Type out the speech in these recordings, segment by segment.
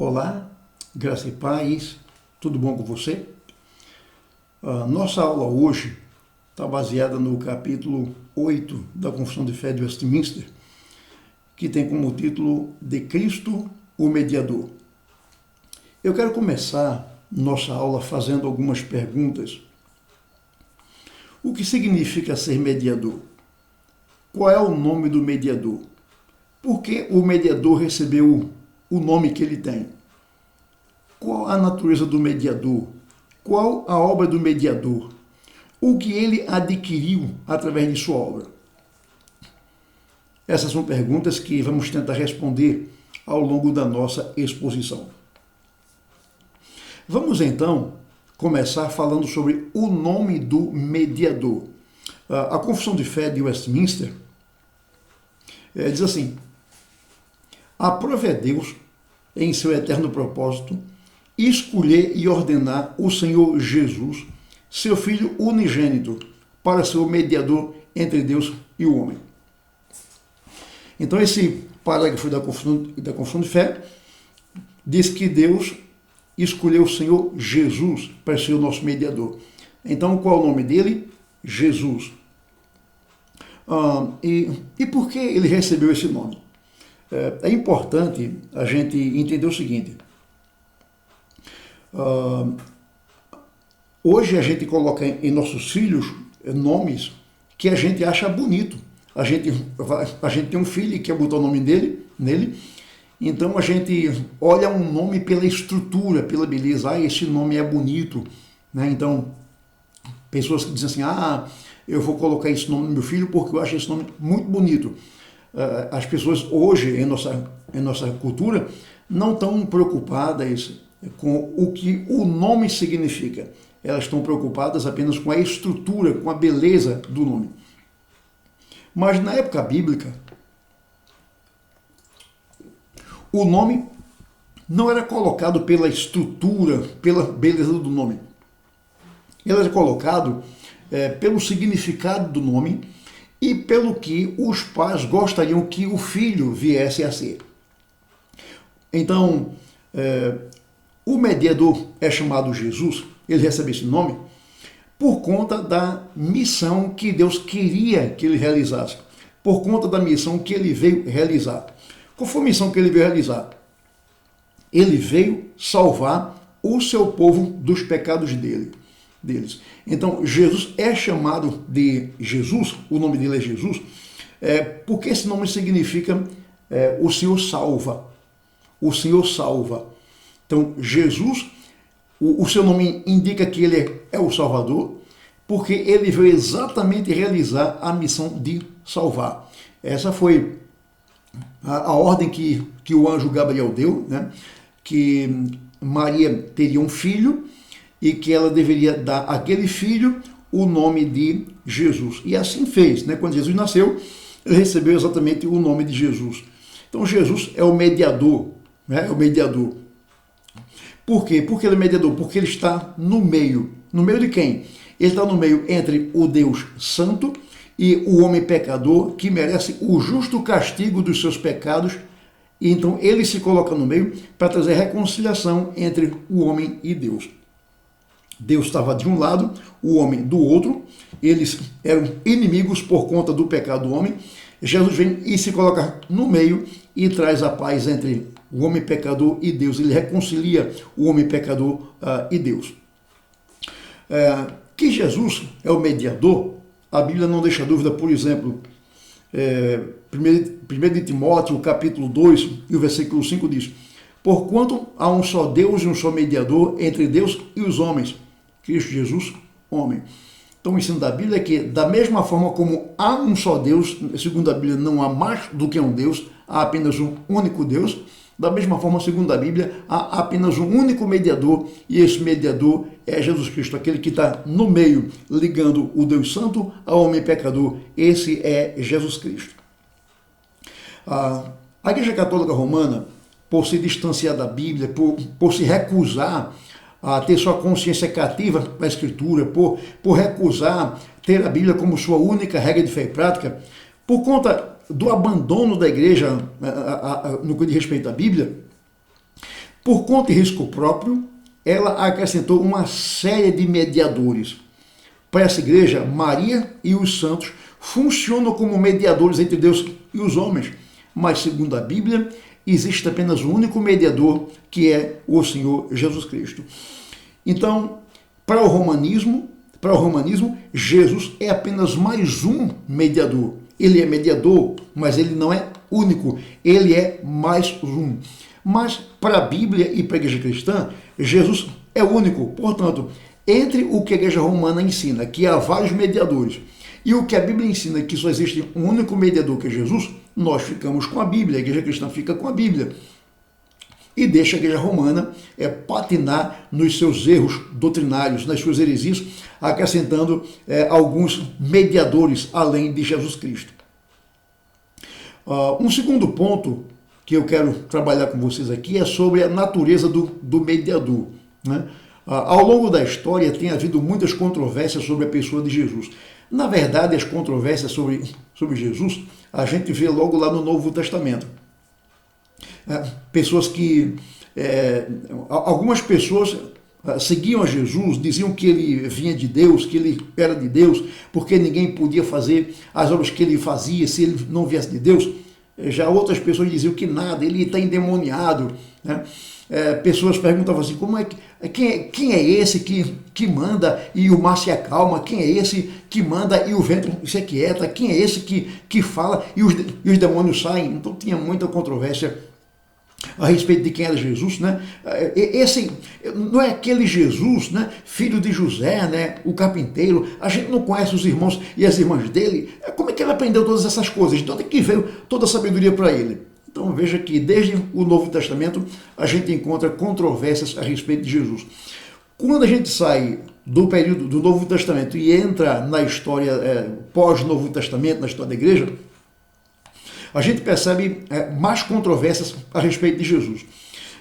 Olá, graça e paz, tudo bom com você? Nossa aula hoje está baseada no capítulo 8 da Confissão de Fé de Westminster, que tem como título De Cristo, o Mediador. Eu quero começar nossa aula fazendo algumas perguntas. O que significa ser mediador? Qual é o nome do mediador? Por que o mediador recebeu o nome que ele tem? Qual a natureza do mediador? Qual a obra do mediador? O que ele adquiriu através de sua obra? Essas são perguntas que vamos tentar responder ao longo da nossa exposição. Vamos então começar falando sobre o nome do mediador. A Confissão de Fé de Westminster diz assim: aprove a Deus, em seu eterno propósito, escolher e ordenar o Senhor Jesus, seu Filho unigênito, para ser o mediador entre Deus e o homem. Então esse parágrafo da Confissão de Fé diz que Deus escolheu o Senhor Jesus para ser o nosso mediador. Então qual é o nome dele? Jesus. E por que ele recebeu esse nome? É importante a gente entender o seguinte. Hoje a gente coloca em nossos filhos nomes que a gente acha bonito. A gente tem um filho e quer botar o nome nele, então a gente olha um nome pela estrutura, pela beleza. Esse nome é bonito, né? Então, pessoas que dizem assim, eu vou colocar esse nome no meu filho porque eu acho esse nome muito bonito. As pessoas hoje, em nossa cultura, não estão preocupadas com o que o nome significa. Elas estão preocupadas apenas com a estrutura, com a beleza do nome. Mas na época bíblica, o nome não era colocado pela estrutura, pela beleza do nome. Ele era colocado pelo significado do nome e pelo que os pais gostariam que o filho viesse a ser. Então, o mediador é chamado Jesus, ele recebe esse nome por conta da missão que Deus queria que ele realizasse, por conta da missão que ele veio realizar. Qual foi a missão que ele veio realizar? Ele veio salvar o seu povo dos pecados deles. Então, Jesus é chamado de Jesus, o nome dele é Jesus, porque esse nome significa o Senhor salva. O Senhor salva. Então, Jesus, o seu nome indica que ele é o Salvador, porque ele veio exatamente realizar a missão de salvar. Essa foi a ordem que o anjo Gabriel deu, né? Que Maria teria um filho e que ela deveria dar àquele filho o nome de Jesus. E assim fez, né? Quando Jesus nasceu, ele recebeu exatamente o nome de Jesus. Então Jesus é o mediador, né? É o mediador. Por quê? Porque ele é mediador? Porque ele está no meio. No meio de quem? Ele está no meio entre o Deus Santo e o homem pecador que merece o justo castigo dos seus pecados. E então ele se coloca no meio para trazer reconciliação entre o homem e Deus. Deus estava de um lado, o homem do outro. Eles eram inimigos por conta do pecado do homem. Jesus vem e se coloca no meio e traz a paz entre o homem pecador e Deus. Ele reconcilia o homem pecador e Deus. Que Jesus é o mediador, a Bíblia não deixa dúvida. Por exemplo, 1 de Timóteo, capítulo 2, e o versículo 5 diz: porquanto há um só Deus e um só mediador entre Deus e os homens, Cristo Jesus, homem. Então o ensino da Bíblia é que, da mesma forma como há um só Deus, segundo a Bíblia não há mais do que um Deus, há apenas um único Deus. Da mesma forma, segundo a Bíblia, há apenas um único mediador, e esse mediador é Jesus Cristo, aquele que está no meio, ligando o Deus Santo ao homem pecador. Esse é Jesus Cristo. A Igreja Católica Romana, por se distanciar da Bíblia, por se recusar a ter sua consciência cativa da Escritura, por recusar ter a Bíblia como sua única regra de fé e prática, por conta do abandono da igreja no que diz respeito à Bíblia, Por conta e risco próprio, ela acrescentou uma série de mediadores. Para essa igreja, Maria e os santos funcionam como mediadores entre Deus e os homens, mas segundo a Bíblia, existe apenas um único mediador, que é o Senhor Jesus Cristo. Então, para o romanismo, Jesus é apenas mais um mediador. Ele é mediador, mas ele não é único, ele é mais um. Mas para a Bíblia e para a igreja cristã, Jesus é único. Portanto, entre o que a igreja romana ensina, que há vários mediadores, e o que a Bíblia ensina, que só existe um único mediador, que é Jesus, nós ficamos com a Bíblia, a igreja cristã fica com a Bíblia. E deixa a igreja romana patinar nos seus erros doutrinários, nas suas heresias, acrescentando alguns mediadores além de Jesus Cristo. Um segundo ponto que eu quero trabalhar com vocês aqui é sobre a natureza do mediador, né? Ao longo da história tem havido muitas controvérsias sobre a pessoa de Jesus. Na verdade, as controvérsias sobre Jesus a gente vê logo lá no Novo Testamento. Pessoas que... algumas pessoas seguiam a Jesus, diziam que ele vinha de Deus, que ele era de Deus, porque ninguém podia fazer as obras que ele fazia se ele não viesse de Deus. Já outras pessoas diziam que nada, ele está endemoniado, né? Pessoas perguntavam assim, quem é esse que manda e o mar se acalma? Quem é esse que manda e o vento se aquieta? Quem é esse que fala e os demônios saem? Então tinha muita controvérsia a respeito de quem era Jesus, né? Esse não é aquele Jesus, né, filho de José, né, o carpinteiro. A gente não conhece os irmãos e as irmãs dele. Como é que ele aprendeu todas essas coisas? De onde é que veio toda a sabedoria para ele? Então veja que desde o Novo Testamento a gente encontra controvérsias a respeito de Jesus. Quando a gente sai do período do Novo Testamento e entra na história pós-Novo Testamento, na história da igreja, a gente percebe mais controvérsias a respeito de Jesus.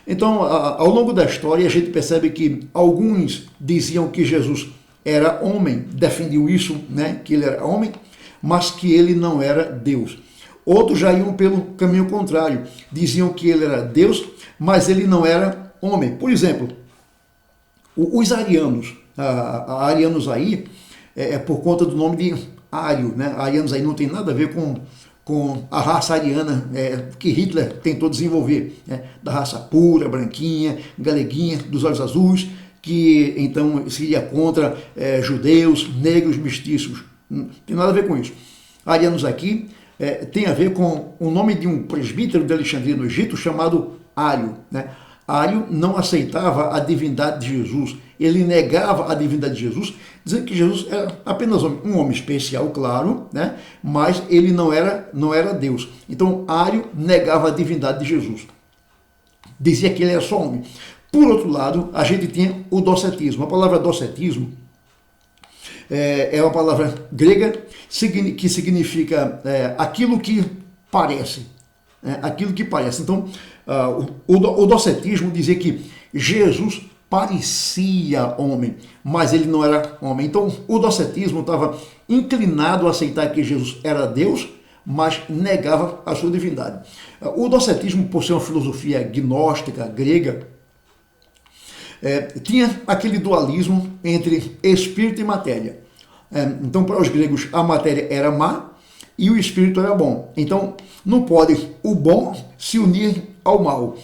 Então, ao longo da história, a gente percebe que alguns diziam que Jesus era homem, defendiam isso, né, que ele era homem, mas que ele não era Deus. Outros já iam pelo caminho contrário, diziam que ele era Deus, mas ele não era homem. Por exemplo, os arianos, arianos aí, por conta do nome de Ário, né? Arianos aí não tem nada a ver com a raça ariana que Hitler tentou desenvolver, né? Da raça pura, branquinha, galeguinha, dos olhos azuis, que então seria contra judeus, negros, mestiços. Não tem nada a ver com isso. Arianos aqui tem a ver com o nome de um presbítero de Alexandria, no Egito, chamado Ário, né? Ário não aceitava a divindade de Jesus, ele negava a divindade de Jesus, dizendo que Jesus era apenas um homem especial, claro, né? Mas ele não era Deus. Então Ário negava a divindade de Jesus, dizia que ele era só homem. Por outro lado, a gente tinha o docetismo. A palavra docetismo é uma palavra grega que significa aquilo que parece. Aquilo que parece. Então, o docetismo dizia que Jesus parecia homem, mas ele não era homem. Então, o docetismo estava inclinado a aceitar que Jesus era Deus, mas negava a sua divindade. O docetismo, por ser uma filosofia gnóstica, grega, tinha aquele dualismo entre espírito e matéria. Então, para os gregos, a matéria era má e o espírito era bom. Então, não pode o bom se unir ao mal.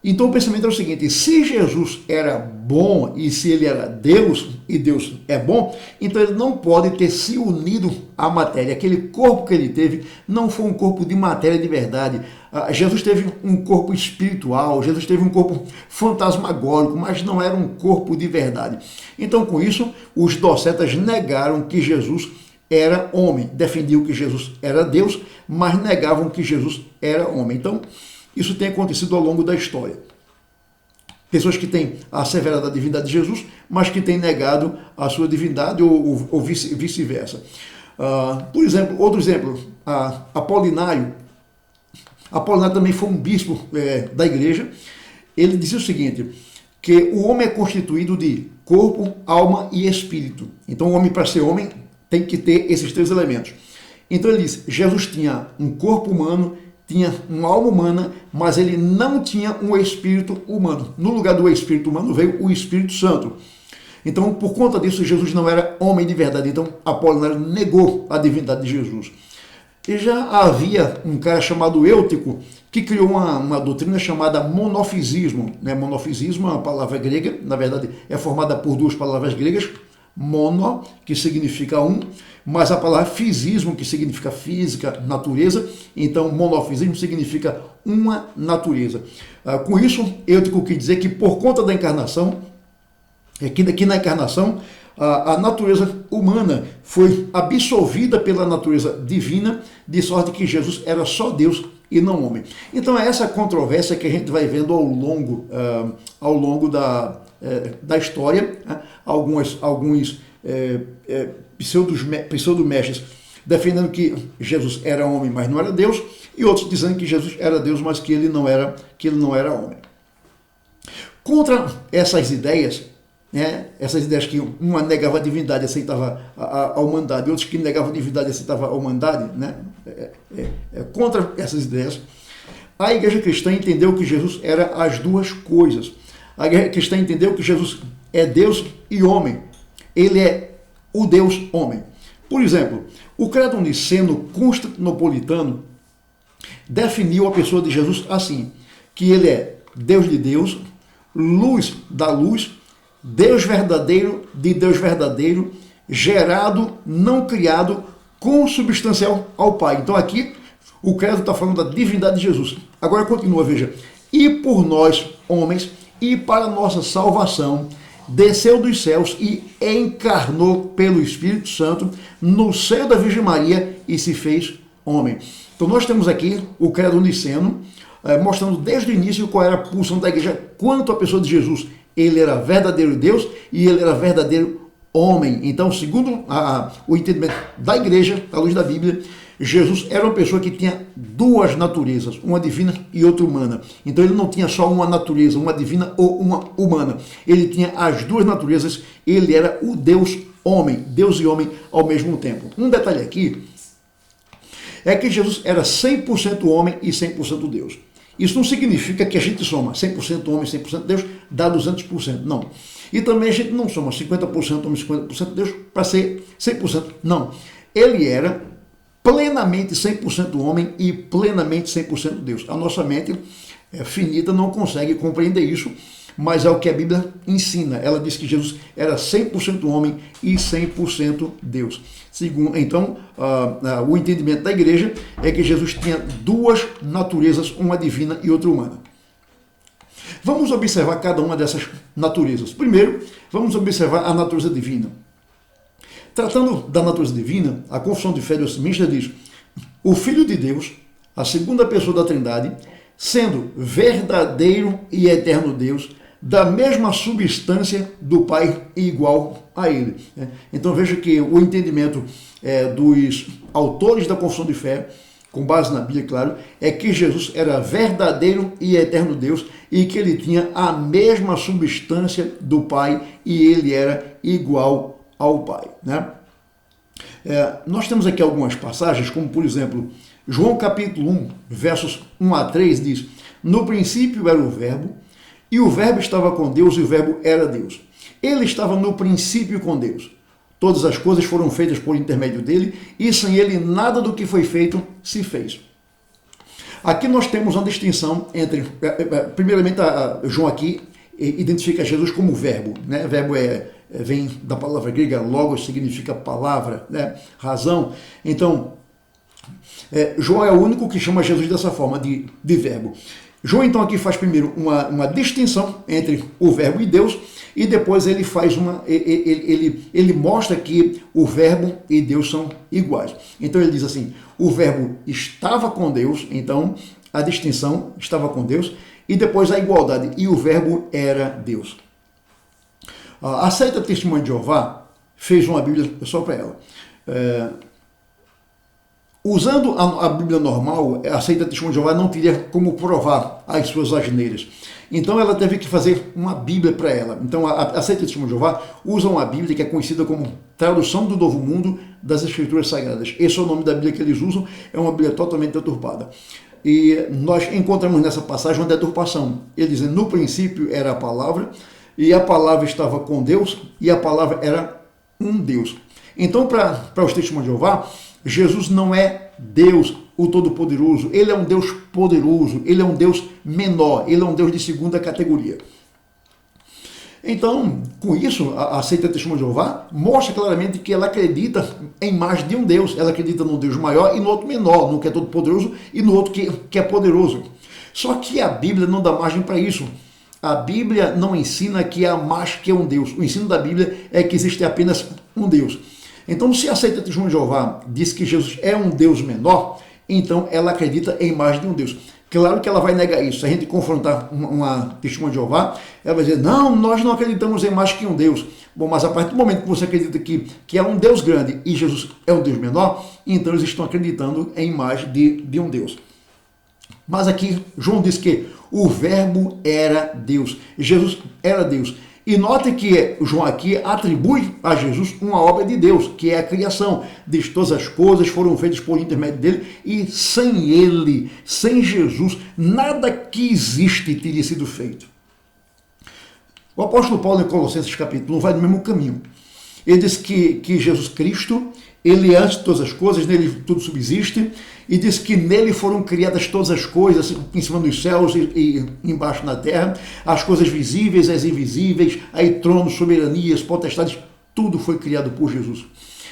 Então, o pensamento é o seguinte: se Jesus era bom e se ele era Deus, e Deus é bom, então ele não pode ter se unido à matéria. Aquele corpo que ele teve não foi um corpo de matéria de verdade. Jesus teve um corpo espiritual, Jesus teve um corpo fantasmagórico, mas não era um corpo de verdade. Então, com isso, os docetas negaram que Jesus era homem, defendiam que Jesus era Deus, mas negavam que Jesus era homem. Então, isso tem acontecido ao longo da história. Pessoas que têm asseverado a divindade de Jesus, mas que têm negado a sua divindade ou vice-versa. Por exemplo, outro exemplo, Apolinário. Apolinário também foi um bispo da igreja. Ele dizia o seguinte, que o homem é constituído de corpo, alma e espírito. Então o homem, para ser homem, tem que ter esses três elementos. Então ele diz, Jesus tinha um corpo humano, tinha uma alma humana, mas ele não tinha um espírito humano. No lugar do espírito humano veio o Espírito Santo. Então, por conta disso, Jesus não era homem de verdade. Então, Apolinário negou a divindade de Jesus. E já havia um cara chamado Eutico, que criou uma doutrina chamada monofisismo. Monofisismo é uma palavra grega, na verdade é formada por duas palavras gregas, mono, que significa um, mas a palavra fisismo, que significa física, natureza. Então, monofisismo significa uma natureza. Com isso, Eutico quis dizer que por conta da encarnação, que na encarnação, a natureza humana foi absolvida pela natureza divina, de sorte que Jesus era só Deus e não homem. Então é essa controvérsia que a gente vai vendo ao longo da história, né? Alguns pseudo-mestres defendendo que Jesus era homem, mas não era Deus, e outros dizendo que Jesus era Deus, mas que ele não era homem. Contra essas ideias, essas ideias que uma negava a divindade e aceitava a humanidade, outros que negavam a divindade e aceitavam a humanidade, contra essas ideias, a igreja cristã entendeu que Jesus era as duas coisas. A igreja cristã entendeu que Jesus é Deus e homem. Ele é o Deus homem. Por exemplo, o credo niceno-constantinopolitano definiu a pessoa de Jesus assim, que ele é Deus de Deus, luz da luz, Deus verdadeiro de Deus verdadeiro, gerado, não criado, consubstancial ao Pai. Então aqui o credo está falando da divindade de Jesus. Agora continua, veja. E por nós, homens, e para nossa salvação, desceu dos céus e encarnou pelo Espírito Santo no seio da Virgem Maria e se fez homem. Então nós temos aqui o credo niceno, mostrando desde o início qual era a posição da igreja quanto à pessoa de Jesus. Ele era verdadeiro Deus e ele era verdadeiro homem. Então, segundo o entendimento da igreja, à luz da Bíblia, Jesus era uma pessoa que tinha duas naturezas, uma divina e outra humana. Então ele não tinha só uma natureza, uma divina ou uma humana. Ele tinha as duas naturezas, ele era o Deus homem, Deus e homem ao mesmo tempo. Um detalhe aqui é que Jesus era 100% homem e 100% Deus. Isso não significa que a gente soma 100% homem, 100% Deus, dá 200%, não. E também a gente não soma 50% homem, 50% Deus para ser 100%, não. Ele era plenamente 100% homem e plenamente 100% Deus. A nossa mente finita não consegue compreender isso, mas é o que a Bíblia ensina. Ela diz que Jesus era 100% homem e 100% Deus. Então, o entendimento da igreja é que Jesus tinha duas naturezas, uma divina e outra humana. Vamos observar cada uma dessas naturezas. Primeiro, vamos observar a natureza divina. Tratando da natureza divina, a Confissão de Fé de Westminster diz: o Filho de Deus, a segunda pessoa da Trindade, sendo verdadeiro e eterno Deus, da mesma substância do Pai e igual a Ele. Então veja que o entendimento dos autores da Confissão de Fé, com base na Bíblia, claro, é que Jesus era verdadeiro e eterno Deus e que ele tinha a mesma substância do Pai e ele era igual ao Pai. Nós temos aqui algumas passagens, como por exemplo, João capítulo 1, versos 1 a 3 diz: no princípio era o Verbo, e o Verbo estava com Deus e o Verbo era Deus. Ele estava no princípio com Deus. Todas as coisas foram feitas por intermédio dele, e sem ele nada do que foi feito se fez. Aqui nós temos uma distinção entre, primeiramente, João aqui identifica Jesus como verbo. Verbo vem da palavra grega logos, significa palavra, razão. Então, João é o único que chama Jesus dessa forma, de verbo. João então aqui faz primeiro uma distinção entre o verbo e Deus, e depois ele faz ele mostra que o verbo e Deus são iguais. Então ele diz assim: o verbo estava com Deus, então a distinção estava com Deus, e depois a igualdade, e o verbo era Deus. A seita Testemunha de Jeová fez uma Bíblia só para ela. Usando a Bíblia normal, a seita Testemunha de Jeová não teria como provar as suas asneiras. Então ela teve que fazer uma Bíblia para ela. Então a seita Testemunha de Jeová usa uma Bíblia que é conhecida como Tradução do Novo Mundo das Escrituras Sagradas. Esse é o nome da Bíblia que eles usam, é uma Bíblia totalmente deturpada. E nós encontramos nessa passagem uma deturpação. Ele diz: no princípio era a palavra, e a palavra estava com Deus, e a palavra era um Deus. Então, para os testemunhos de Jeová, Jesus não é Deus, o Todo-Poderoso. Ele é um Deus poderoso, ele é um Deus menor, ele é um Deus de segunda categoria. Então, com isso, a seita Testemunho de Jeová mostra claramente que ela acredita em mais de um Deus. Ela acredita num Deus maior e no outro menor, no que é todo poderoso e no outro que é poderoso. Só que a Bíblia não dá margem para isso. A Bíblia não ensina que há mais que um Deus. O ensino da Bíblia é que existe apenas um Deus. Então, se a seita Testemunho de Jeová diz que Jesus é um Deus menor, então ela acredita em mais de um Deus. Claro que ela vai negar isso. Se a gente confrontar uma testemunha de Jeová, ela vai dizer: não, nós não acreditamos em mais que um Deus. Bom, mas a partir do momento que você acredita que é um Deus grande e Jesus é um Deus menor, então eles estão acreditando em mais de um Deus. Mas aqui João diz que o verbo era Deus. Jesus era Deus. E note que João aqui atribui a Jesus uma obra de Deus, que é a criação. Diz: todas as coisas foram feitas por intermédio dele, e sem ele, sem Jesus, nada que existe teria sido feito. O apóstolo Paulo, em Colossenses capítulo 1, vai no mesmo caminho. Ele diz que Jesus Cristo, ele é antes de todas as coisas, nele tudo subsiste, e diz que nele foram criadas todas as coisas, em cima dos céus e embaixo na terra, as coisas visíveis, as invisíveis, aí tronos, soberanias, potestades, tudo foi criado por Jesus.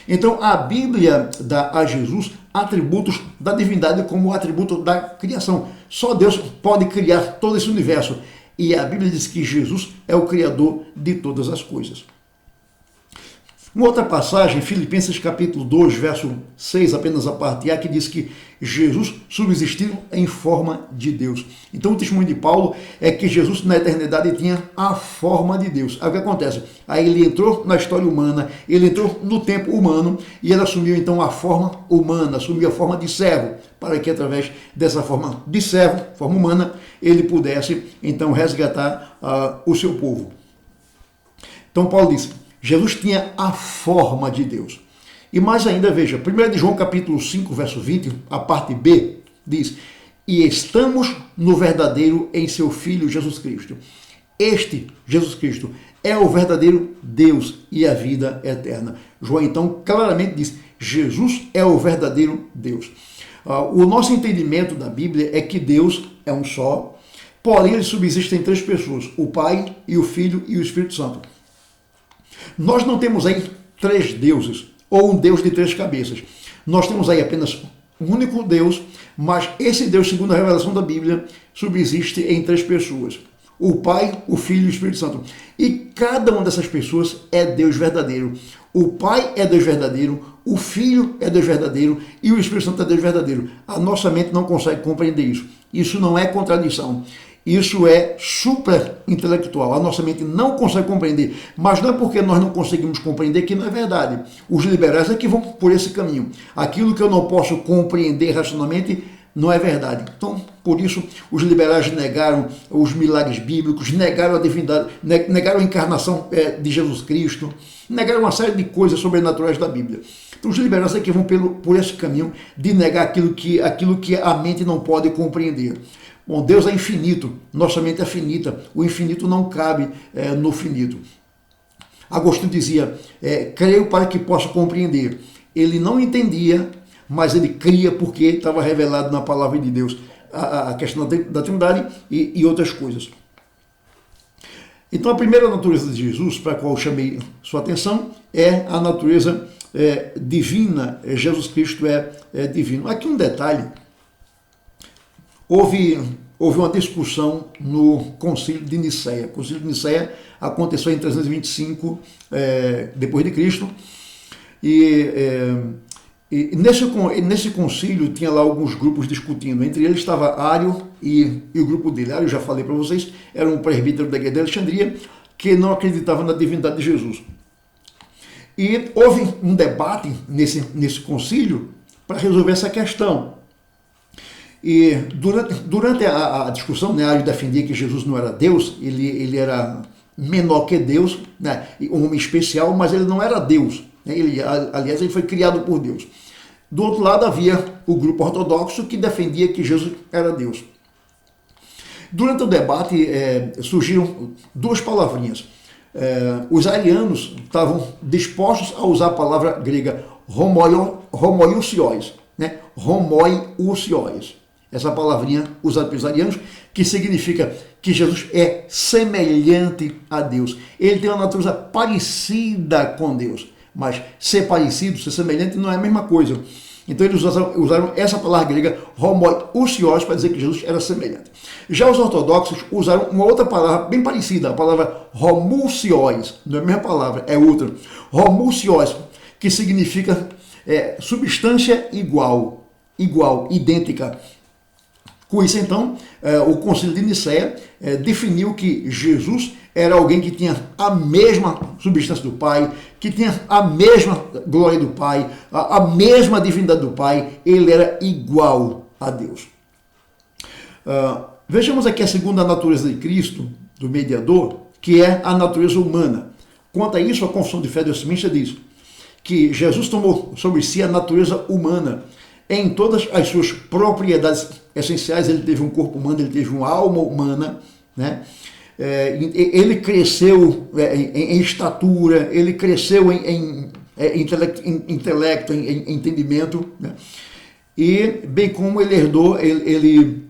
Então a Bíblia dá a Jesus atributos da divindade como atributo da criação. Só Deus pode criar todo esse universo. E a Bíblia diz que Jesus é o Criador de todas as coisas. Uma outra passagem, Filipenses capítulo 2, verso 6, apenas a parte A, que diz que Jesus subsistiu em forma de Deus. Então o testemunho de Paulo é que Jesus na eternidade tinha a forma de Deus. Aí o que acontece? Aí ele entrou na história humana, ele entrou no tempo humano e ele assumiu então a forma humana, assumiu a forma de servo, para que através dessa forma de servo, forma humana, ele pudesse então resgatar o seu povo. Então Paulo disse: Jesus tinha a forma de Deus. E mais ainda, veja, 1 de João capítulo 5, verso 20, a parte B, diz: e estamos no verdadeiro em seu Filho Jesus Cristo. Este, Jesus Cristo, é o verdadeiro Deus e a vida eterna. João então claramente diz: Jesus é o verdadeiro Deus. O nosso entendimento da Bíblia é que Deus é um só, porém ele subsiste em três pessoas: o Pai, e o Filho e o Espírito Santo. Nós não temos aí três deuses, ou um Deus de três cabeças. Nós temos aí apenas um único Deus, mas esse Deus, segundo a revelação da Bíblia, subsiste em três pessoas: o Pai, o Filho e o Espírito Santo. E cada uma dessas pessoas é Deus verdadeiro. O Pai é Deus verdadeiro, o Filho é Deus verdadeiro e o Espírito Santo é Deus verdadeiro. A nossa mente não consegue compreender isso. Isso não é contradição. Isso é super intelectual. A nossa mente não consegue compreender. Mas não é porque nós não conseguimos compreender que não é verdade. Os liberais é que vão por esse caminho. Aquilo que eu não posso compreender racionalmente não é verdade. Então, por isso, os liberais negaram os milagres bíblicos, negaram a divindade, negaram a encarnação de Jesus Cristo, negaram uma série de coisas sobrenaturais da Bíblia. Então, os liberais é que vão por esse caminho de negar aquilo que a mente não pode compreender. Bom, Deus é infinito, nossa mente é finita, o infinito não cabe no finito. Agostinho dizia: creio para que possa compreender. Ele não entendia, mas ele cria porque estava revelado na palavra de Deus, a questão da Trindade e outras coisas. Então a primeira natureza de Jesus, para a qual eu chamei sua atenção, é a natureza divina. Jesus Cristo é divino. Aqui um detalhe: houve uma discussão no Concílio de Nicéia. O Concílio de Nicéia aconteceu em 325 depois de Cristo, e nesse concílio tinha lá alguns grupos discutindo. Entre eles estava Ário e o grupo dele. Ário, já falei para vocês, era um presbítero da igreja de Alexandria que não acreditava na divindade de Jesus. E houve um debate nesse concílio para resolver essa questão. E durante a discussão, né, Ário defendia que Jesus não era Deus, ele era menor que Deus, né, um homem especial, mas ele não era Deus. Aliás, ele foi criado por Deus. Do outro lado havia o grupo ortodoxo que defendia que Jesus era Deus. Durante o debate surgiram duas palavrinhas. Os arianos estavam dispostos a usar a palavra grega homoiousios, né? Homoiousios. Essa palavrinha usada pelos arianos, que significa que Jesus é semelhante a Deus. Ele tem uma natureza parecida com Deus. Mas ser parecido, ser semelhante, não é a mesma coisa. Então eles usaram essa palavra grega, homoiousios, para dizer que Jesus era semelhante. Já os ortodoxos usaram uma outra palavra bem parecida, a palavra homoousios. Não é a mesma palavra, é outra. Homoousios, que significa substância igual, idêntica. Com isso, então, o Concílio de Nicéia definiu que Jesus era alguém que tinha a mesma substância do Pai, que tinha a mesma glória do Pai, a mesma divindade do Pai. Ele era igual a Deus. Vejamos aqui a segunda natureza de Cristo, do mediador, que é a natureza humana. Quanto a isso, a Confissão de Fé de Westminster diz que Jesus tomou sobre si a natureza humana. Em todas as suas propriedades essenciais, ele teve um corpo humano, ele teve uma alma humana, né? Ele cresceu em estatura, ele cresceu em intelecto, em entendimento, né? E bem como ele herdou, ele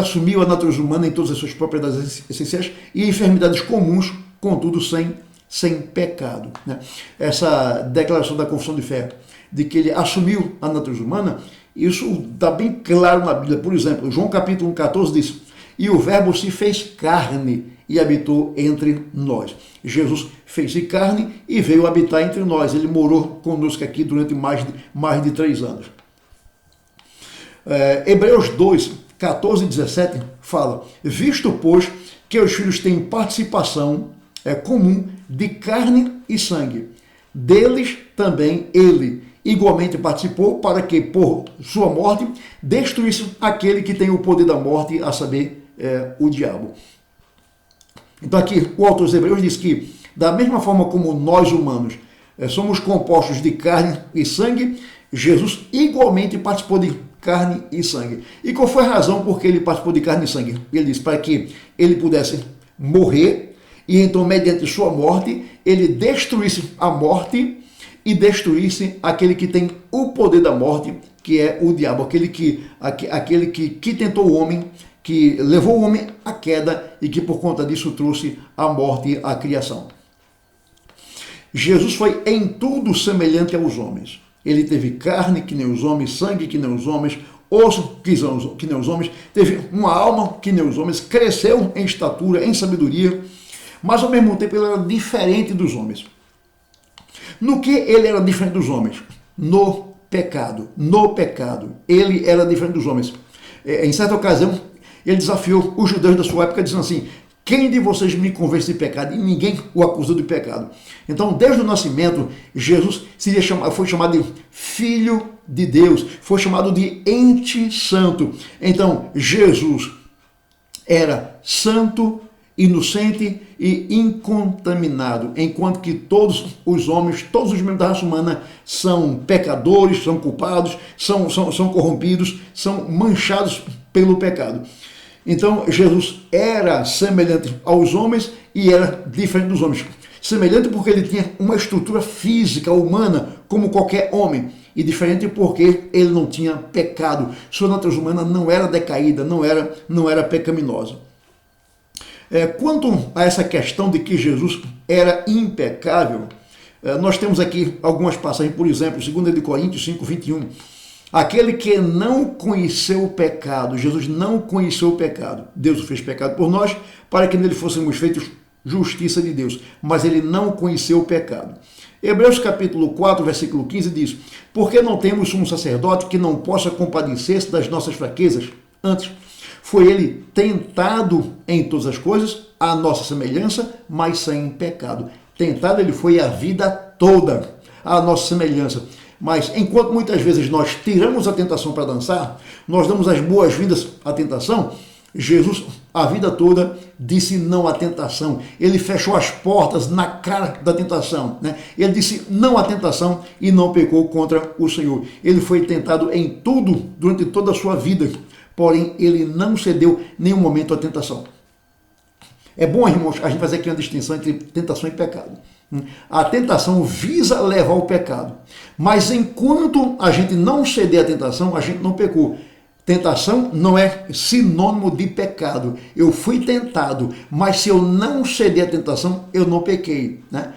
assumiu a natureza humana em todas as suas propriedades essenciais e enfermidades comuns, contudo sem pecado, né? Essa declaração da Confissão de Fé, de que ele assumiu a natureza humana, isso está bem claro na Bíblia. Por exemplo, João capítulo 1,14 diz: e o verbo se fez carne e habitou entre nós. Jesus fez-se carne e veio habitar entre nós. Ele morou conosco aqui durante mais de 3 anos. Hebreus 2, 14 e 17 fala: visto, pois, que os filhos têm participação comum de carne e sangue, deles também ele igualmente participou, para que por sua morte destruísse aquele que tem o poder da morte, a saber, o diabo. Então aqui o autor dos Hebreus diz que, da mesma forma como nós humanos somos compostos de carne e sangue, Jesus igualmente participou de carne e sangue. E qual foi a razão por que ele participou de carne e sangue? Ele diz para que ele pudesse morrer, e então, mediante sua morte, ele destruísse a morte e destruísse aquele que tem o poder da morte, que é o diabo, aquele que tentou o homem, que levou o homem à queda e que por conta disso trouxe a morte à criação. Jesus foi em tudo semelhante aos homens. Ele teve carne que nem os homens, sangue que nem os homens, osso que nem os homens, teve uma alma que nem os homens, cresceu em estatura, em sabedoria, mas ao mesmo tempo ele era diferente dos homens. No que ele era diferente dos homens? No pecado. No pecado. Ele era diferente dos homens. Em certa ocasião, ele desafiou os judeus da sua época, dizendo assim: quem de vocês me convence de pecado? E ninguém o acusou de pecado. Então, desde o nascimento, Jesus foi chamado de Filho de Deus, foi chamado de ente santo. Então, Jesus era santo, inocente e incontaminado, enquanto que todos os homens, todos os membros da raça humana são pecadores, são culpados, são corrompidos, são manchados pelo pecado. Então Jesus era semelhante aos homens e era diferente dos homens. Semelhante porque ele tinha uma estrutura física, humana, como qualquer homem, e diferente porque ele não tinha pecado. Sua natureza humana não era decaída, não era pecaminosa. Quanto a essa questão de que Jesus era impecável, nós temos aqui algumas passagens, por exemplo, 2 Coríntios 5, 21. Aquele que não conheceu o pecado, Jesus não conheceu o pecado, Deus o fez pecado por nós, para que nele fôssemos feitos justiça de Deus, mas ele não conheceu o pecado. Hebreus capítulo 4, versículo 15 diz: porque não temos um sacerdote que não possa compadecer-se das nossas fraquezas? Antes, foi ele tentado em todas as coisas, à nossa semelhança, mas sem pecado. Tentado ele foi a vida toda, à nossa semelhança. Mas enquanto muitas vezes nós tiramos a tentação para dançar, nós damos as boas-vindas à tentação, Jesus, a vida toda, disse não à tentação. Ele fechou as portas na cara da tentação, né? Ele disse não à tentação e não pecou contra o Senhor. Ele foi tentado em tudo durante toda a sua vida, porém ele não cedeu nenhum momento à tentação. É bom, irmãos, a gente fazer aqui uma distinção entre tentação e pecado. A tentação visa levar ao pecado, mas enquanto a gente não ceder à tentação, a gente não pecou. Tentação não é sinônimo de pecado. Eu fui tentado, mas se eu não ceder à tentação, eu não pequei, né?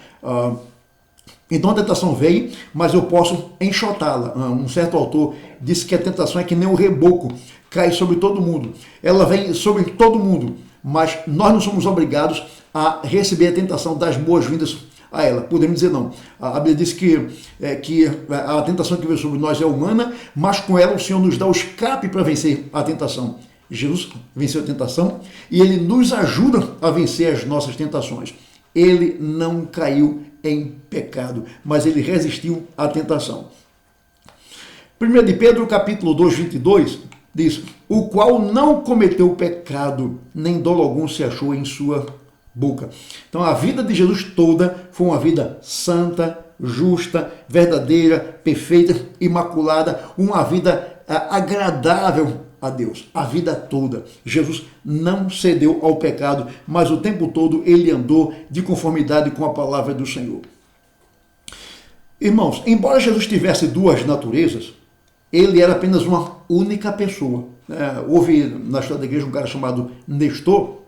Então a tentação veio, mas eu posso enxotá-la. Um certo autor disse que a tentação é que nem um reboco, cai sobre todo mundo. Ela vem sobre todo mundo, mas nós não somos obrigados a receber a tentação das boas-vindas a ela. Podemos dizer não. A Bíblia diz que a tentação que vem sobre nós é humana, mas com ela o Senhor nos dá o escape para vencer a tentação. Jesus venceu a tentação e ele nos ajuda a vencer as nossas tentações. Ele não caiu em pecado, mas ele resistiu à tentação. 1 de Pedro, capítulo 2, 22, diz: o qual não cometeu pecado, nem dolo algum se achou em sua boca. Então a vida de Jesus toda foi uma vida santa, justa, verdadeira, perfeita, imaculada, uma vida agradável a Deus, a vida toda. Jesus não cedeu ao pecado, mas o tempo todo ele andou de conformidade com a palavra do Senhor. Irmãos, embora Jesus tivesse duas naturezas, ele era apenas uma única pessoa. Houve na história da igreja um cara chamado Nestor,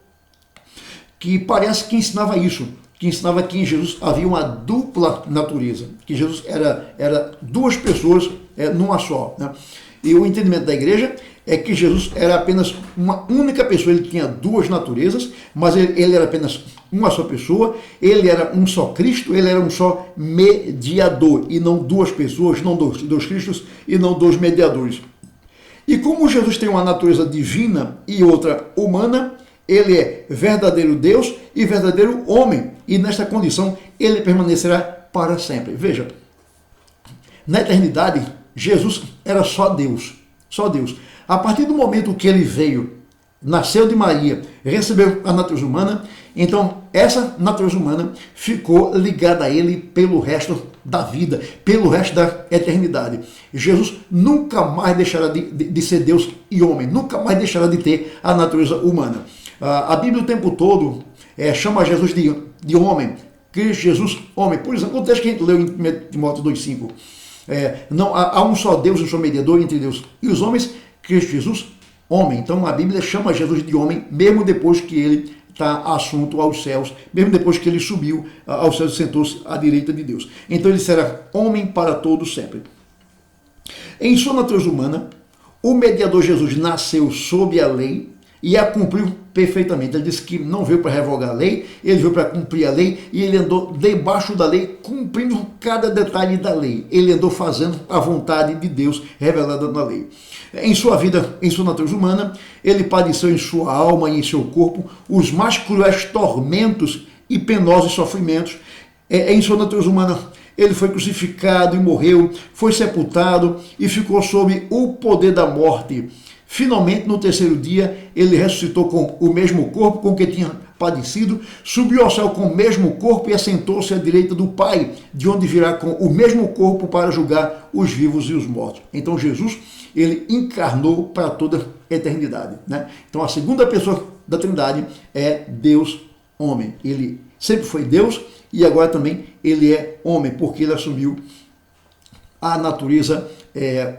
que parece que ensinava isso, que ensinava que em Jesus havia uma dupla natureza, que Jesus era duas pessoas numa só, né? E o entendimento da igreja é que Jesus era apenas uma única pessoa, ele tinha duas naturezas, mas ele era apenas uma só pessoa, ele era um só Cristo, ele era um só mediador, e não duas pessoas, não dois Cristos e não dois mediadores. E como Jesus tem uma natureza divina e outra humana, ele é verdadeiro Deus e verdadeiro homem, e nesta condição ele permanecerá para sempre. Veja, na eternidade, Jesus era só Deus, só Deus. A partir do momento que ele veio, nasceu de Maria, recebeu a natureza humana, então essa natureza humana ficou ligada a ele pelo resto da vida, pelo resto da eternidade. Jesus nunca mais deixará de ser Deus e homem, nunca mais deixará de ter a natureza humana. A Bíblia o tempo todo chama Jesus de homem, Cristo Jesus, homem. Por exemplo, o texto que a gente leu em 1 Timóteo 2,5, não, há um só Deus, um só mediador entre Deus e os homens, Cristo Jesus, homem. Então a Bíblia chama Jesus de homem, mesmo depois que ele está assunto aos céus, mesmo depois que ele subiu aos céus e sentou-se à direita de Deus. Então ele será homem para todo sempre. Em sua natureza humana, o mediador Jesus nasceu sob a lei e a cumpriu perfeitamente. Ele disse que não veio para revogar a lei, ele veio para cumprir a lei, e ele andou debaixo da lei, cumprindo cada detalhe da lei. Ele andou fazendo a vontade de Deus revelada na lei. Em sua vida, em sua natureza humana, ele padeceu em sua alma e em seu corpo os mais cruéis tormentos e penosos sofrimentos. Em sua natureza humana, ele foi crucificado e morreu, foi sepultado e ficou sob o poder da morte. Finalmente, no terceiro dia, ele ressuscitou com o mesmo corpo com que tinha padecido, subiu ao céu com o mesmo corpo e assentou-se à direita do Pai, de onde virá com o mesmo corpo para julgar os vivos e os mortos. Então Jesus, ele encarnou para toda a eternidade, né? Então a segunda pessoa da Trindade é Deus homem. Ele sempre foi Deus e agora também ele é homem, porque ele assumiu a natureza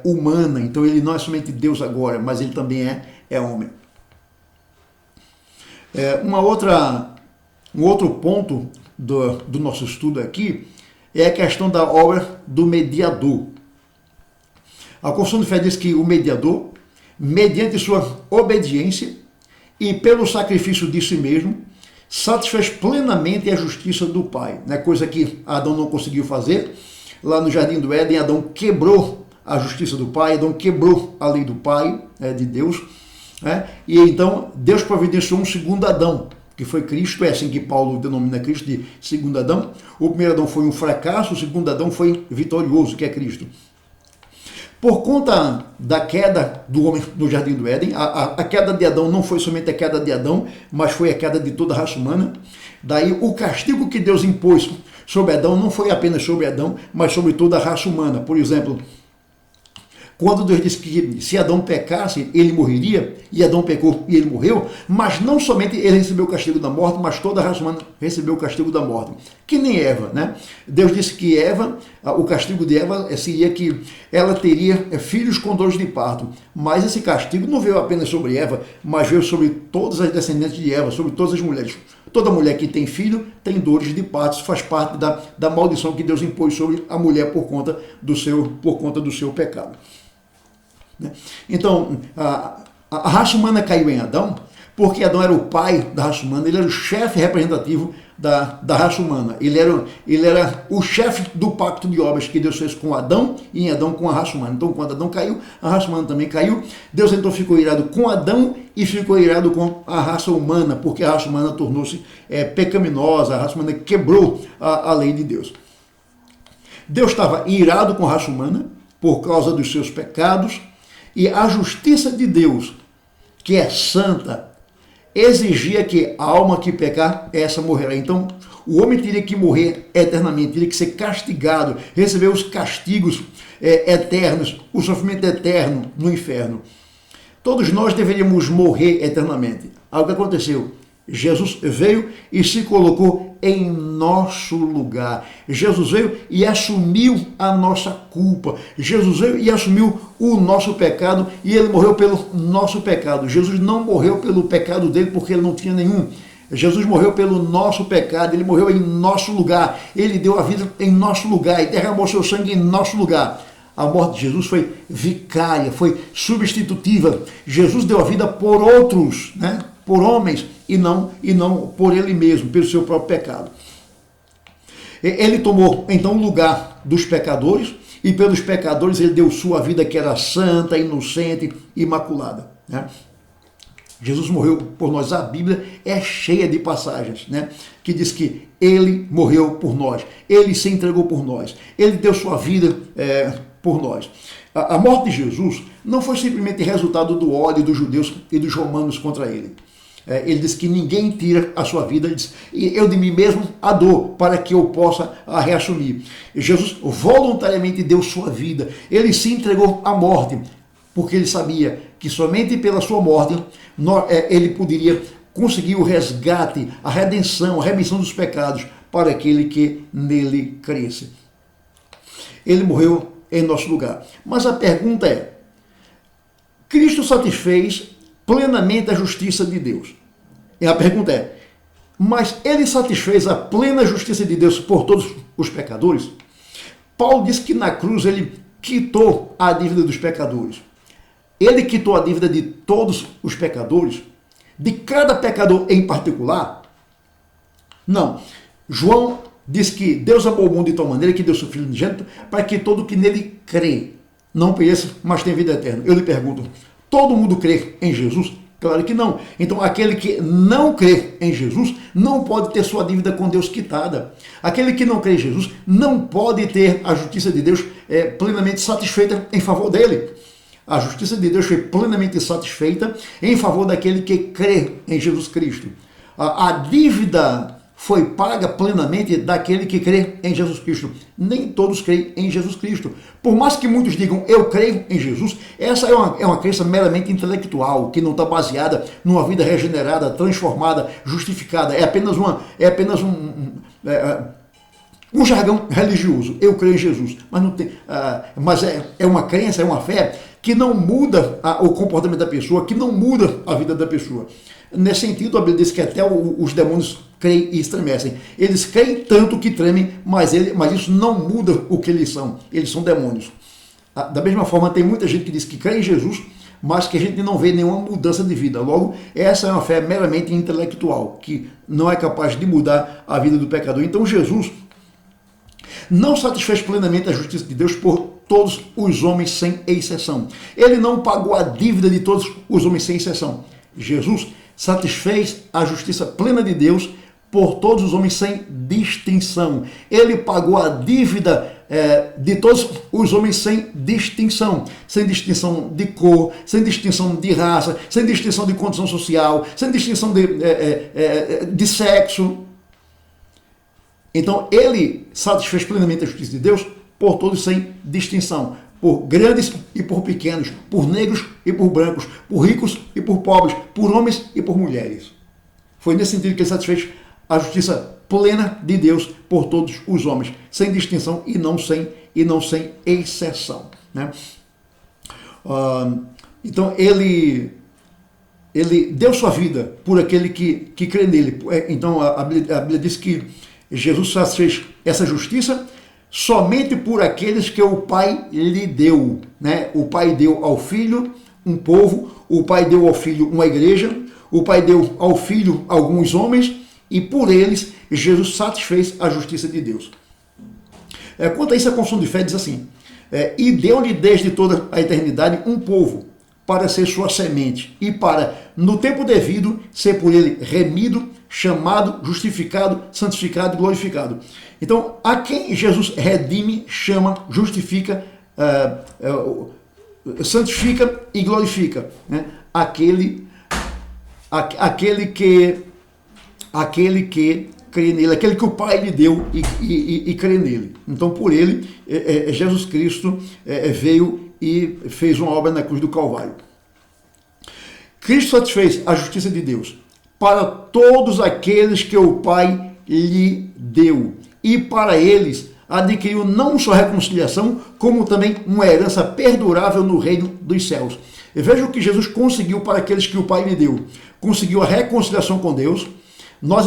humana. Então ele não é somente Deus agora, mas ele também é homem. Um outro ponto do nosso estudo aqui é a questão da obra do mediador. A Confissão de Fé diz que o mediador, mediante sua obediência e pelo sacrifício de si mesmo, satisfez plenamente a justiça do Pai, né? Coisa que Adão não conseguiu fazer. Lá no Jardim do Éden, Adão quebrou a justiça do Pai, Adão quebrou a lei do Pai, de Deus, né? E então Deus providenciou um segundo Adão, que foi Cristo. É assim que Paulo denomina Cristo, de segundo Adão. O primeiro Adão foi um fracasso, o segundo Adão foi vitorioso, que é Cristo. Por conta da queda do homem no Jardim do Éden, a queda de Adão não foi somente a queda de Adão, mas foi a queda de toda a raça humana. Daí o castigo que Deus impôs sobre Adão não foi apenas sobre Adão, mas sobre toda a raça humana. Por exemplo, quando Deus disse que se Adão pecasse, ele morreria, e Adão pecou e ele morreu, mas não somente ele recebeu o castigo da morte, mas toda a raça humana recebeu o castigo da morte. Que nem Eva, né? Deus disse que Eva, o castigo de Eva seria que ela teria filhos com dores de parto. Mas esse castigo não veio apenas sobre Eva, mas veio sobre todas as descendentes de Eva, sobre todas as mulheres. Toda mulher que tem filho tem dores de parto, isso faz parte da maldição que Deus impôs sobre a mulher por conta do seu pecado. Então, a raça humana caiu em Adão, porque Adão era o pai da raça humana, ele era o chefe representativo da raça humana. Ele era o chefe do pacto de obras que Deus fez com Adão e em Adão com a raça humana. Então, quando Adão caiu, a raça humana também caiu. Deus então ficou irado com Adão e ficou irado com a raça humana, porque a raça humana tornou-se pecaminosa, a raça humana quebrou a lei de Deus. Deus estava irado com a raça humana por causa dos seus pecados, e a justiça de Deus, que é santa, exigia que a alma que pecar, essa morrerá. Então, o homem teria que morrer eternamente, teria que ser castigado, receber os castigos eternos, o sofrimento eterno no inferno. Todos nós deveríamos morrer eternamente. Algo que aconteceu. Jesus veio e se colocou em nosso lugar. Jesus veio e assumiu a nossa culpa. Jesus veio e assumiu o nosso pecado e ele morreu pelo nosso pecado. Jesus não morreu pelo pecado dele porque ele não tinha nenhum. Jesus morreu pelo nosso pecado, ele morreu em nosso lugar. Ele deu a vida em nosso lugar e derramou seu sangue em nosso lugar. A morte de Jesus foi vicária, foi substitutiva. Jesus deu a vida por outros, né? Por homens, e não por ele mesmo, pelo seu próprio pecado. Ele tomou, então, o lugar dos pecadores, e pelos pecadores ele deu sua vida, que era santa, inocente, imaculada, né? Jesus morreu por nós. A Bíblia é cheia de passagens, né, que diz que ele morreu por nós, ele se entregou por nós, ele deu sua vida por nós. A morte de Jesus não foi simplesmente resultado do ódio dos judeus e dos romanos contra ele. Ele diz que ninguém tira a sua vida, ele diz, eu de mim mesmo a dou para que eu possa a reassumir. Jesus voluntariamente deu sua vida, ele se entregou à morte, porque ele sabia que somente pela sua morte ele poderia conseguir o resgate, a redenção, a remissão dos pecados para aquele que nele cresce. Ele morreu em nosso lugar. Mas a pergunta é, Cristo satisfez plenamente a justiça de Deus? E a pergunta é, mas ele satisfez a plena justiça de Deus por todos os pecadores? Paulo diz que na cruz ele quitou a dívida dos pecadores. Ele quitou a dívida de todos os pecadores? De cada pecador em particular? Não. João diz que Deus amou o mundo de tal maneira que deu seu Filho unigênito para que todo que nele crê não pereça, mas tenha vida eterna. Eu lhe pergunto, todo mundo crê em Jesus? Claro que não. Então aquele que não crê em Jesus não pode ter sua dívida com Deus quitada. Aquele que não crê em Jesus não pode ter a justiça de Deus plenamente satisfeita em favor dele. A justiça de Deus foi plenamente satisfeita em favor daquele que crê em Jesus Cristo. A dívida foi paga plenamente daquele que crê em Jesus Cristo. Nem todos creem em Jesus Cristo. Por mais que muitos digam, eu creio em Jesus, essa é uma crença meramente intelectual, que não está baseada numa vida regenerada, transformada, justificada. É apenas um jargão religioso. Eu creio em Jesus. Mas, não tem, mas é uma crença, é uma fé que não muda o comportamento da pessoa, que não muda a vida da pessoa. Nesse sentido, a Bíblia diz que até os demônios creem e estremecem. Eles creem tanto que tremem, mas isso não muda o que eles são. Eles são demônios. Da mesma forma, tem muita gente que diz que crê em Jesus, mas que a gente não vê nenhuma mudança de vida. Logo, essa é uma fé meramente intelectual, que não é capaz de mudar a vida do pecador. Então, Jesus não satisfez plenamente a justiça de Deus por todos os homens sem exceção. Ele não pagou a dívida de todos os homens sem exceção. Jesus satisfez a justiça plena de Deus por todos os homens sem distinção. Ele pagou a dívida de todos os homens sem distinção de cor, sem distinção de raça, sem distinção de condição social, sem distinção de sexo. Então ele satisfez plenamente a justiça de Deus por todos sem distinção, por grandes e por pequenos, por negros e por brancos, por ricos e por pobres, por homens e por mulheres. Foi nesse sentido que ele satisfez a justiça plena de Deus por todos os homens, sem distinção e não sem exceção, né? Então ele deu sua vida por aquele que crê nele. Então a Bíblia diz que Jesus satisfez essa justiça somente por aqueles que o Pai lhe deu, né? O Pai deu ao Filho um povo, o Pai deu ao Filho uma igreja, o Pai deu ao Filho alguns homens, e por eles Jesus satisfez a justiça de Deus. Quanto a isso, a confissão de fé diz assim: e deu-lhe desde toda a eternidade um povo para ser sua semente e para, no tempo devido, ser por ele remido, chamado, justificado, santificado e glorificado. Então, a quem Jesus redime, chama, justifica, santifica e glorifica, né? Aquele que crê nele, aquele que o Pai lhe deu e crê nele. Então, por ele, Jesus Cristo veio e fez uma obra na cruz do Calvário. Cristo satisfez a justiça de Deus para todos aqueles que o Pai lhe deu, e para eles adquiriu não só reconciliação, como também uma herança perdurável no reino dos céus. E veja o que Jesus conseguiu para aqueles que o Pai lhe deu. Conseguiu a reconciliação com Deus. Nós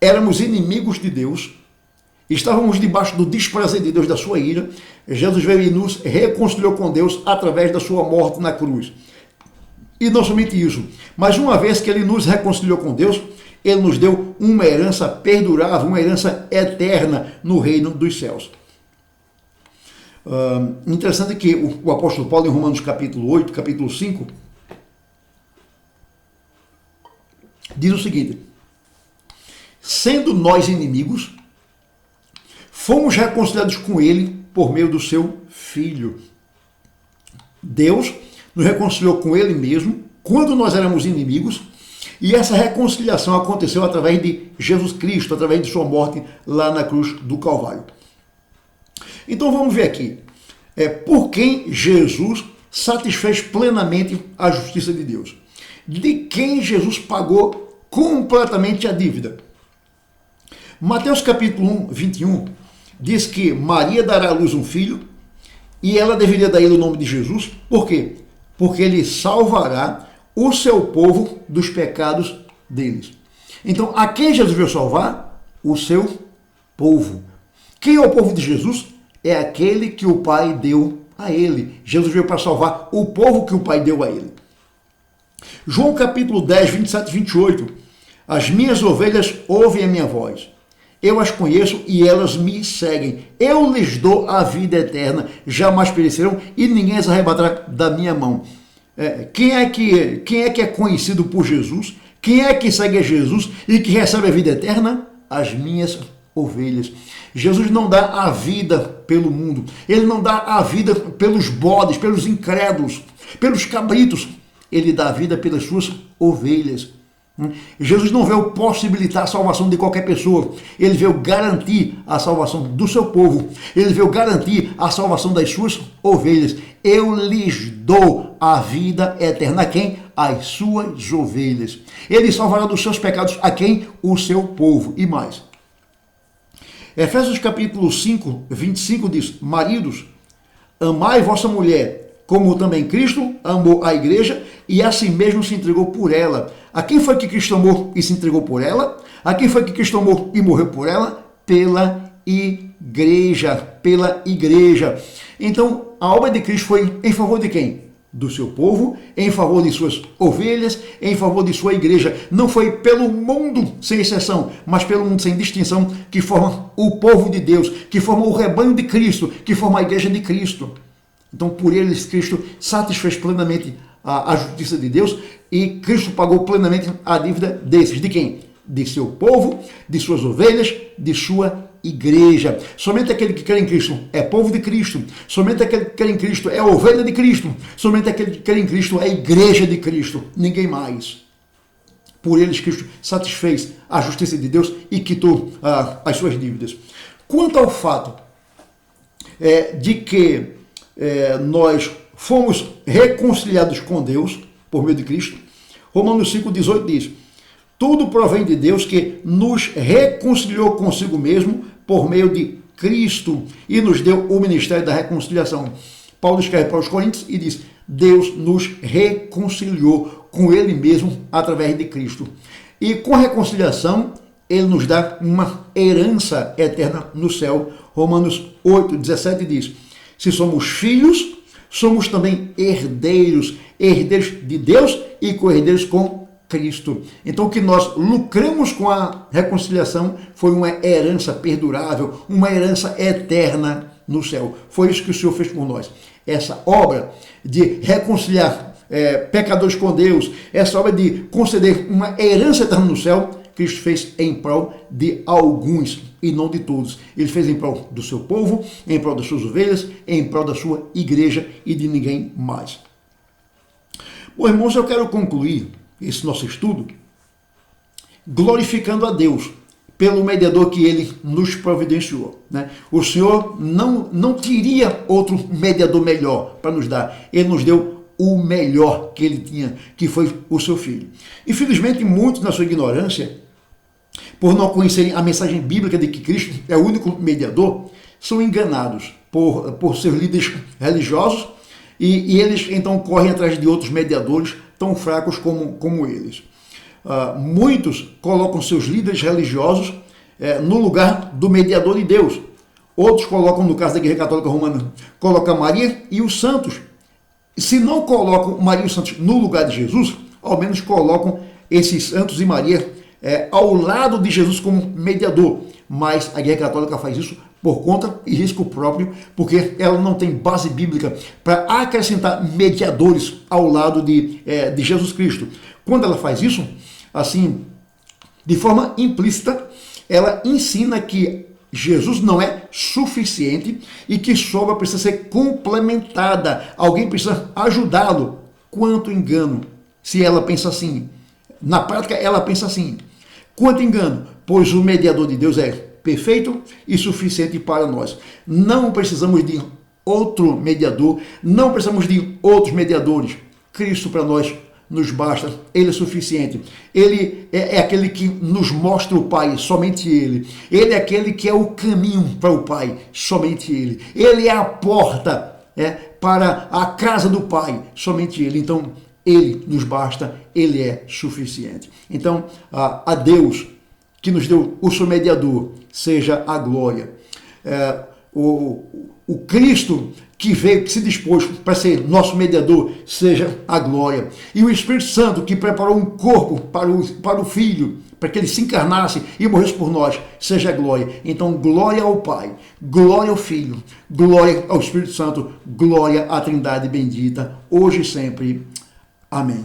éramos inimigos de Deus, estávamos debaixo do desprazer de Deus, da sua ira. Jesus veio e nos reconciliou com Deus através da sua morte na cruz. E não somente isso, mas uma vez que ele nos reconciliou com Deus, ele nos deu uma herança perdurável, uma herança eterna no reino dos céus. Interessante que o apóstolo Paulo, em Romanos capítulo 8, capítulo 5, diz o seguinte: sendo nós inimigos, fomos reconciliados com ele por meio do seu Filho. Deus nos reconciliou com ele mesmo quando nós éramos inimigos, e essa reconciliação aconteceu através de Jesus Cristo, através de sua morte lá na cruz do Calvário. Então vamos ver aqui, por quem Jesus satisfez plenamente a justiça de Deus. De quem Jesus pagou completamente a dívida. Mateus capítulo 1, 21, diz que Maria dará à luz um filho, e ela deveria dar ele o nome de Jesus. Por quê? Porque ele salvará o seu povo dos pecados deles. Então, a quem Jesus veio salvar? O seu povo. Quem é o povo de Jesus? É aquele que o Pai deu a ele. Jesus veio para salvar o povo que o Pai deu a ele. João capítulo 10, 27 e 28. As minhas ovelhas ouvem a minha voz. Eu as conheço e elas me seguem. Eu lhes dou a vida eterna, jamais perecerão e ninguém as arrebatará da minha mão. Quem é que é conhecido por Jesus? Quem é que segue a Jesus e que recebe a vida eterna? As minhas ovelhas. Jesus não dá a vida pelo mundo. Ele não dá a vida pelos bodes, pelos incrédulos, pelos cabritos. Ele dá a vida pelas suas ovelhas. Jesus não veio possibilitar a salvação de qualquer pessoa. Ele veio garantir a salvação do seu povo. Ele veio garantir a salvação das suas ovelhas. Eu lhes dou a vida eterna. A quem? As suas ovelhas. Ele salvará dos seus pecados. A quem? O seu povo. E mais. Efésios capítulo 5, 25 diz: maridos, amai vossa mulher, como também Cristo amou a igreja e a si mesmo se entregou por ela. A quem foi que Cristo amou e se entregou por ela? A quem foi que Cristo amou e morreu por ela? Pela igreja. Pela igreja. Então, a obra de Cristo foi em favor de quem? Do seu povo, em favor de suas ovelhas, em favor de sua igreja. Não foi pelo mundo sem exceção, mas pelo mundo sem distinção, que forma o povo de Deus, que forma o rebanho de Cristo, que forma a igreja de Cristo. Então, por eles, Cristo satisfez plenamente a justiça de Deus, e Cristo pagou plenamente a dívida desses. De quem? De seu povo, de suas ovelhas, de sua igreja. Somente aquele que crê em Cristo é povo de Cristo. Somente aquele que crê em Cristo é ovelha de Cristo. Somente aquele que crê em Cristo é igreja de Cristo. Ninguém mais. Por eles Cristo satisfez a justiça de Deus e quitou as suas dívidas. Quanto ao fato de que nós fomos reconciliados com Deus por meio de Cristo, Romanos 5,18 diz: tudo provém de Deus que nos reconciliou consigo mesmo por meio de Cristo e nos deu o ministério da reconciliação. Paulo escreve para os Coríntios e diz: Deus nos reconciliou com Ele mesmo através de Cristo. E com a reconciliação, Ele nos dá uma herança eterna no céu. Romanos 8,17 diz: se somos filhos, somos também herdeiros, herdeiros de Deus e co-herdeiros com Cristo. Então o que nós lucramos com a reconciliação foi uma herança perdurável, uma herança eterna no céu. Foi isso que o Senhor fez por nós. Essa obra de reconciliar pecadores com Deus, essa obra de conceder uma herança eterna no céu, Cristo fez em prol de alguns e não de todos. Ele fez em prol do seu povo, em prol das suas ovelhas, em prol da sua igreja e de ninguém mais. Bom, irmãos, eu quero concluir esse nosso estudo glorificando a Deus pelo mediador que Ele nos providenciou, né? O Senhor não teria outro mediador melhor para nos dar. Ele nos deu o melhor que Ele tinha, que foi o seu Filho. Infelizmente, muitos, na sua ignorância, por não conhecerem a mensagem bíblica de que Cristo é o único mediador, são enganados por seus líderes religiosos e eles então correm atrás de outros mediadores tão fracos como eles. Muitos colocam seus líderes religiosos no lugar do mediador de Deus. Outros colocam, no caso da Igreja Católica Romana, colocam Maria e os santos. Se não colocam Maria e os santos no lugar de Jesus, ao menos colocam esses santos e Maria ao lado de Jesus como mediador. Mas a Igreja Católica faz isso por conta e risco próprio, porque ela não tem base bíblica para acrescentar mediadores ao lado de Jesus Cristo. Quando ela faz isso, assim, de forma implícita, ela ensina que Jesus não é suficiente e que sua obra precisa ser complementada. Alguém precisa ajudá-lo. Quanto engano, se ela pensa assim. Na prática, ela pensa assim. Quanto engano, pois o mediador de Deus é perfeito e suficiente para nós. Não precisamos de outro mediador, não precisamos de outros mediadores. Cristo para nós nos basta, Ele é suficiente. Ele é aquele que nos mostra o Pai, somente Ele. Ele é aquele que é o caminho para o Pai, somente Ele. Ele é a porta para a casa do Pai, somente Ele. Então, Ele nos basta, Ele é suficiente. Então, a Deus que nos deu o seu mediador, seja a glória. O Cristo que veio, que se dispôs para ser nosso mediador, seja a glória. E o Espírito Santo que preparou um corpo para o Filho, para que ele se encarnasse e morresse por nós, seja a glória. Então, glória ao Pai, glória ao Filho, glória ao Espírito Santo, glória à Trindade bendita, hoje e sempre. Amém.